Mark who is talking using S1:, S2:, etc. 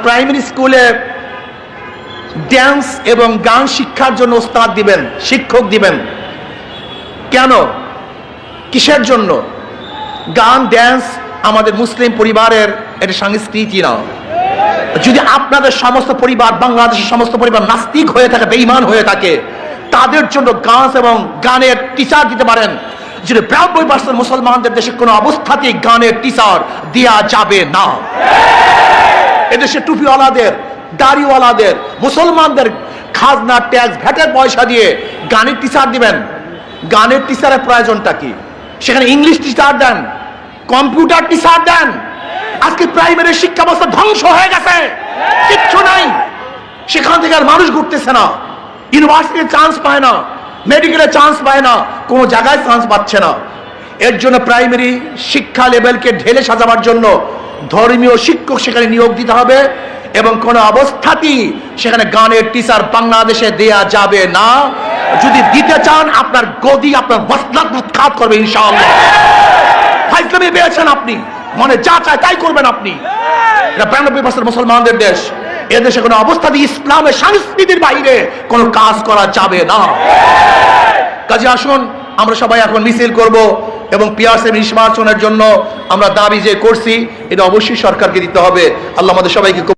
S1: Primary স্কুলে dance এবং গান শিক্ষার জন্য ওস্তাদ দিবেন, শিক্ষক দিবেন কেন? কিসের জন্য? গান ড্যান্স আমাদের মুসলিম পরিবারের এটা সংস্কৃতি না। যদি আপনাদের সমস্ত পরিবার, বাংলাদেশের সমস্ত পরিবার নাস্তিক হয়ে থাকে, বেঈমান হয়ে থাকে, তাদের জন্য গান এবং গানের টিচার দিতে পারেন। যদি 92% মুসলমানদের দেশে কোনো অবস্থাতেই গানের টিচার দেয়া যাবে না। এদেশে টুপিওয়ালাদের, দাড়িওয়ালাদের, মুসলমানদের খাজনা, ট্যাক্স, ভ্যাটের পয়সা দিয়ে গানের টিচার দিবেন? গানের টিচারের প্রয়োজনটা কি? সেখানে ইংলিশ টিচার দেন, কম্পিউটার টিচার দেন। আজকে প্রাইমারি শিক্ষা ব্যবস্থা ধ্বংস হয়ে গেছে, কিচ্ছু নাই। সেখান থেকে আর মানুষ ঘুরতেছে না, ইউনিভার্সিটিতে চান্স পায় না, মেডিকেলে চান্স পায় না, কোনো জায়গায় চান্স পাচ্ছে না। এর জন্য প্রাইমারি শিক্ষা লেভেলকে ঢেলে সাজাবার জন্য ধর্মীয় শিক্ষক সেখানে নিয়োগ দিতে হবে এবং কোনো অবস্থাতেই সেখানে গানের টিচার বাংলাদেশে দেয়া যাবে না। যদি দিতে চান আপনার গদি, আপনার মসনদ উৎখাত করবে ইনশাআল্লাহ। ফাইজলামি পেয়েছেন আপনি, মনে যা চায় তাই করবেন আপনি। এটা 92% মুসলমানদের দেশ। এদেশে কোনো অবস্থাতেই ইসলামের সংস্কৃতির বাইরে কোনো কাজ করা যাবে না। কাজে আসুন আমরা সবাই এখন মিছিল করব এবং পিয়ারসি নির্বাচনের জন্য আমরা দাবি যে করছি এটা অবশ্যই সরকারকে দিতে হবে। আল্লাহ আমাদের সবাইকে